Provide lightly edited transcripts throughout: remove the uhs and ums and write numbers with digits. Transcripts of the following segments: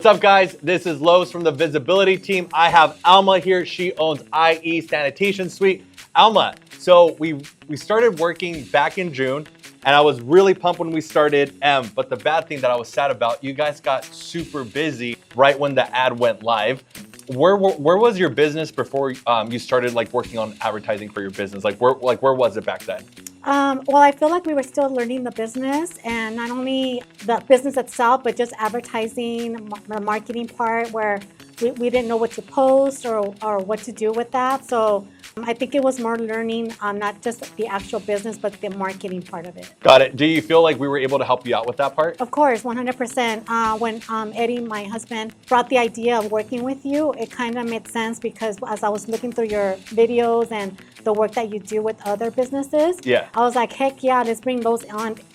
What's up, guys? This is Lowe's from the visibility team. I have Alma here. She owns IE Sanitation Suite. Alma, so we started working back in June, and I was really pumped when we started. But the bad thing that I was sad about, you guys got super busy right when the ad went live. Where was your business before you started working on advertising for your business? Where was it back then? Well, I feel like we were still learning the business, and not only the business itself, but just advertising, the marketing part, where we didn't know what to post or what to do with that. So I think it was more learning, not just the actual business, but the marketing part of it. Got it. Do you feel like we were able to help you out with that part? Of course, 100%. When Eddie, my husband, brought the idea of working with you, it kind of made sense because as I was looking through your videos and the work that you do with other businesses, I was like, heck yeah, let's bring those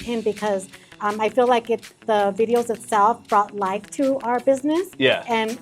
in because I feel like the videos itself brought life to our business. Yeah. And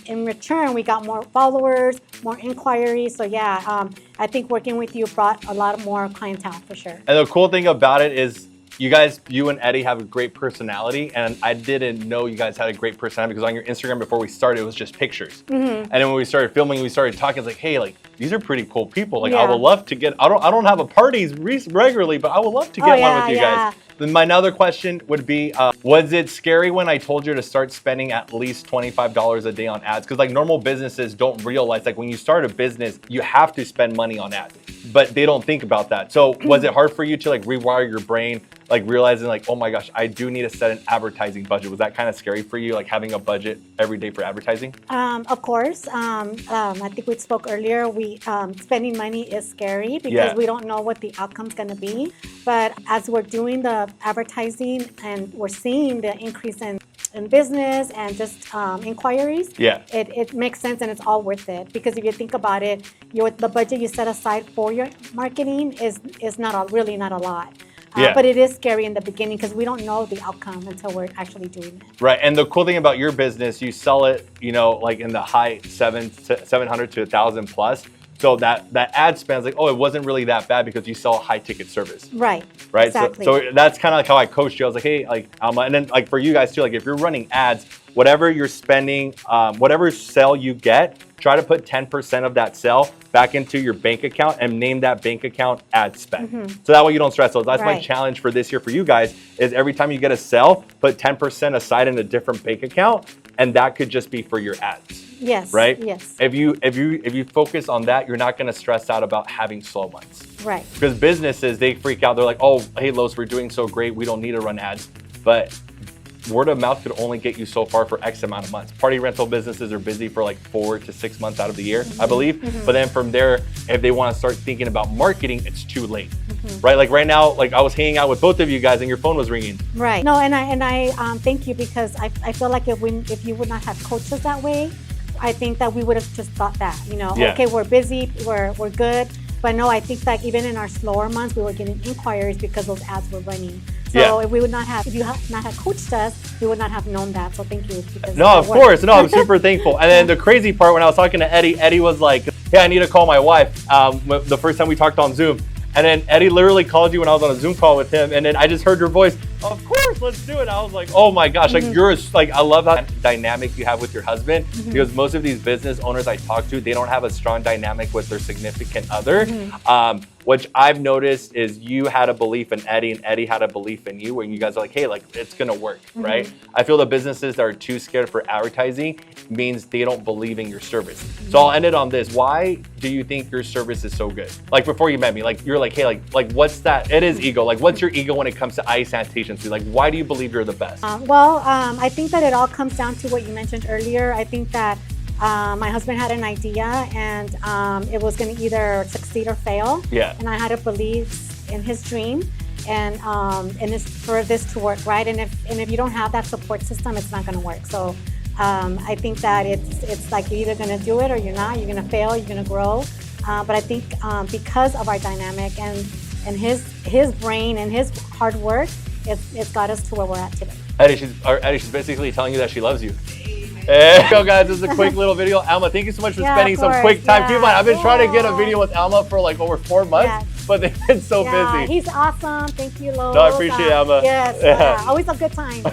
in return, we got more followers, more inquiries. So yeah, I think working with you brought a lot more clientele for sure. And the cool thing about it is you and Eddie have a great personality, and I didn't know you guys had a great personality because on your Instagram before we started, it was just pictures. And then when we started filming, we started talking, it's like, hey, these are pretty cool people. I would love to get, I don't have a parties regularly, but I would love to get one with you guys. Then my other question would be, was it scary when I told you to start spending at least $25 a day on ads? Because normal businesses don't realize, when you start a business, you have to spend money on ads, but they don't think about that. So was it hard for you to rewire your brain, realizing oh my gosh, I do need to set an advertising budget? Was that kind of scary for you, having a budget every day for advertising? Of course. I think we spoke earlier, spending money is scary because we don't know what the outcome's going to be. But as we're doing the advertising and we're seeing the increase in business and just inquiries, it makes sense and it's all worth it. Because if you think about it, the budget you set aside for your marketing is really not a lot. But it is scary in the beginning because we don't know the outcome until we're actually doing it. Right, and the cool thing about your business, you sell it, in the high 700 to 1,000 plus. So that ad spend is it wasn't really that bad because you sell a high ticket service. Right. Exactly. So that's kind of how I coached you. I was like, hey, Alma, and then for you guys too, if you're running ads, whatever you're spending, whatever sale you get, try to put 10% of that sale back into your bank account and name that bank account ad spend. So that way you don't stress. So that's my challenge for this year for you guys is every time you get a sale, put 10% aside in a different bank account, and that could just be for your ads. Yes. Right? Yes. If you focus on that, you're not going to stress out about having slow months. Right. Because businesses, they freak out. They're like, oh, hey, Lowe's, we're doing so great. We don't need to run ads. But word of mouth could only get you so far for X amount of months. Party rental businesses are busy for 4 to 6 months out of the year, I believe. But then from there, if they want to start thinking about marketing, it's too late. Right? Right now, I was hanging out with both of you guys and your phone was ringing. Right. No, and I thank you because I feel like if you would not have coached us that way, I think that we would have just thought that, okay, we're busy, we're good. But no, I think that even in our slower months, we were getting inquiries because those ads were running. So if you had not have coached us, we would not have known that. So thank you. No, of course. No, I'm super thankful. And then the crazy part, when I was talking to Eddie was like, hey, I need to call my wife. The first time we talked on Zoom. And then Eddie literally called you when I was on a Zoom call with him. And then I just heard your voice, of course, let's do it. I was like, oh my gosh, I love that dynamic you have with your husband because most of these business owners I talk to, they don't have a strong dynamic with their significant other. Which I've noticed is you had a belief in Eddie and Eddie had a belief in you when you guys are like, hey, it's gonna work, right? I feel the businesses that are too scared for advertising means they don't believe in your service. So I'll end it on this. Why do you think your service is so good? Before you met me, you're like, hey, what's that? It is ego. What's your ego when it comes to IE Sanitation Suite? Why do you believe you're the best? I think that it all comes down to what you mentioned earlier. I think that my husband had an idea and it was going to either succeed or fail. And I had to believe in his dream and for this to work, right? And if you don't have that support system, it's not going to work. So I think that it's you're either going to do it or you're not. You're going to fail, you're going to grow. But I think because of our dynamic and his brain and his hard work, it's got us to where we're at today. Eddie, she's basically telling you that she loves you. Hey, go guys, this is a quick little video. Alma, thank you so much for spending some quick time. Keep in mind, I've been trying to get a video with Alma for over 4 months, but they've been so busy. He's awesome. Thank you, Lowe's. No, I appreciate it, Alma. Yes, always a good time.